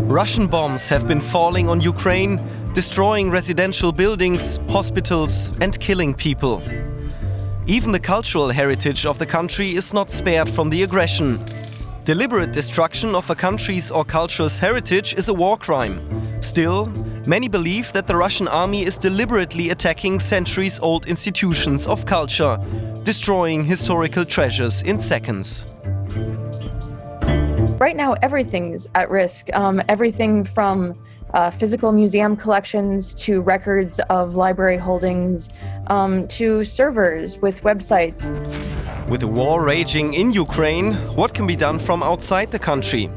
Russian bombs have been falling on Ukraine, destroying residential buildings, hospitals, and killing people. Even the cultural heritage of the country is not spared from the aggression. Deliberate destruction of a country's or culture's heritage is a war crime. Still, many believe that the Russian army is deliberately attacking centuries-old institutions of culture, destroying historical treasures in seconds. Right now, everything's at risk. Everything from physical museum collections to records of library holdings to servers with websites. With the war raging in Ukraine, what can be done from outside the country?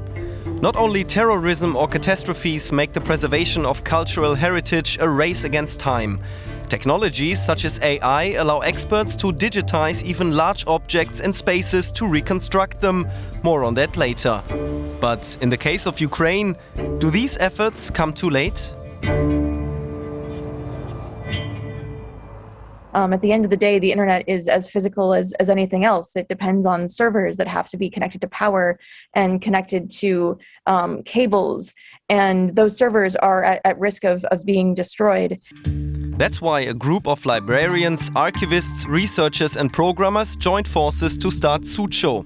Not only terrorism or catastrophes make the preservation of cultural heritage a race against time. Technologies such as AI allow experts to digitize even large objects and spaces to reconstruct them. More on that later. But in the case of Ukraine, do these efforts come too late? At the end of the day, the internet is as physical as anything else. It depends on servers that have to be connected to power and connected to cables. And those servers are at risk of being destroyed. That's why a group of librarians, archivists, researchers and programmers joined forces to start SUCHO.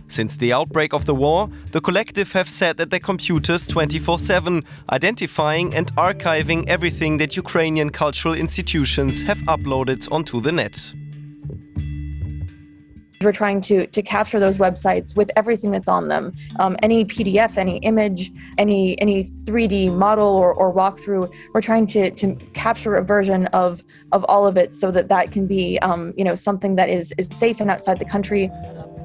Since the outbreak of the war, the collective have sat at their computers 24/7, identifying and archiving everything that Ukrainian cultural institutions have uploaded onto the net. We're trying to capture those websites with everything that's on them. Any PDF, any image, any 3D model or walkthrough. We're trying to capture a version of all of it so that can be something that is safe and outside the country.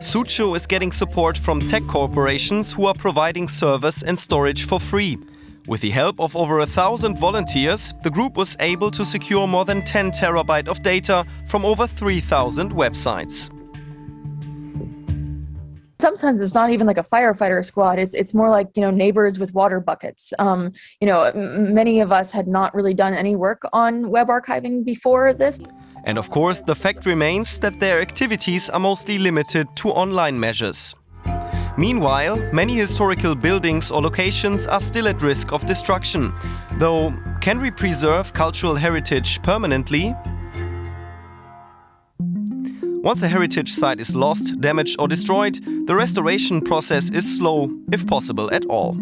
SUCHO is getting support from tech corporations who are providing servers and storage for free. With the help of over 1,000 volunteers, the group was able to secure more than 10 terabytes of data from over 3,000 websites. Sometimes it's not even like a firefighter squad. It's more like, neighbors with water buckets. Many of us had not really done any work on web archiving before this. And of course, the fact remains that their activities are mostly limited to online measures. Meanwhile, many historical buildings or locations are still at risk of destruction. Though, can we preserve cultural heritage permanently? Once a heritage site is lost, damaged or destroyed, the restoration process is slow, if possible at all.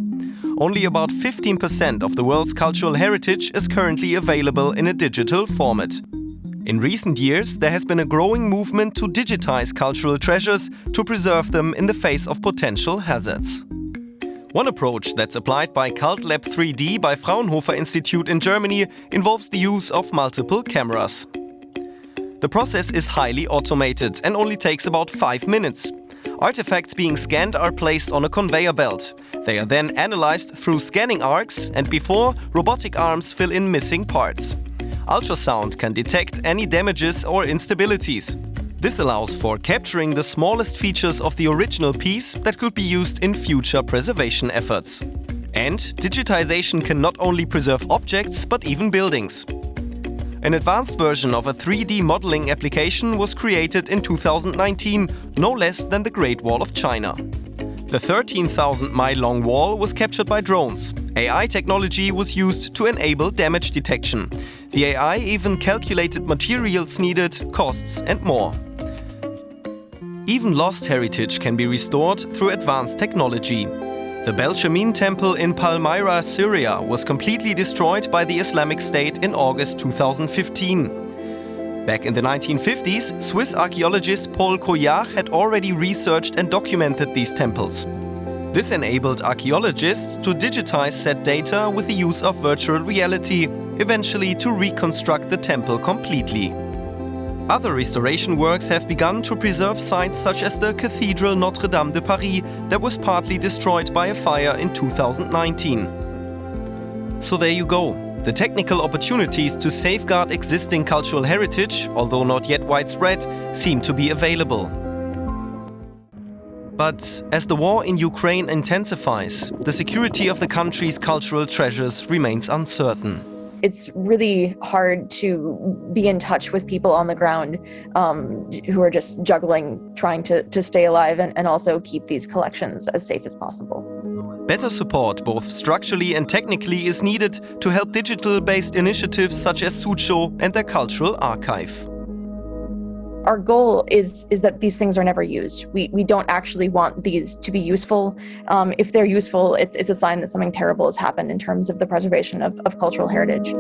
Only about 15% of the world's cultural heritage is currently available in a digital format. In recent years, there has been a growing movement to digitize cultural treasures to preserve them in the face of potential hazards. One approach that's applied by Cult Lab 3D by Fraunhofer Institute in Germany involves the use of multiple cameras. The process is highly automated and only takes about 5 minutes. Artifacts being scanned are placed on a conveyor belt. They are then analyzed through scanning arcs and before, robotic arms fill in missing parts. Ultrasound can detect any damages or instabilities. This allows for capturing the smallest features of the original piece that could be used in future preservation efforts. And digitization can not only preserve objects, but even buildings. An advanced version of a 3D modeling application was created in 2019, no less than the Great Wall of China. The 13,000-mile-long wall was captured by drones. AI technology was used to enable damage detection. The AI even calculated materials needed, costs and more. Even lost heritage can be restored through advanced technology. The Belchamin Temple in Palmyra, Syria was completely destroyed by the Islamic State in August 2015. Back in the 1950s, Swiss archaeologist Paul Colliard had already researched and documented these temples. This enabled archaeologists to digitize said data with the use of virtual reality, eventually to reconstruct the temple completely. Other restoration works have begun to preserve sites such as the Cathedral Notre-Dame de Paris that was partly destroyed by a fire in 2019. So there you go. The technical opportunities to safeguard existing cultural heritage, although not yet widespread, seem to be available. But as the war in Ukraine intensifies, the security of the country's cultural treasures remains uncertain. it's really hard to be in touch with people on the ground who are just juggling, trying to stay alive and also keep these collections as safe as possible. Better support, both structurally and technically, is needed to help digital-based initiatives such as SUCHO and their cultural archive. Our goal is that these things are never used. We don't actually want these to be useful. If they're useful, it's a sign that something terrible has happened in terms of the preservation of cultural heritage.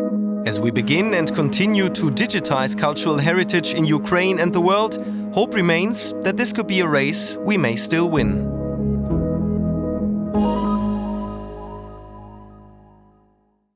As we begin and continue to digitize cultural heritage in Ukraine and the world, hope remains that this could be a race we may still win.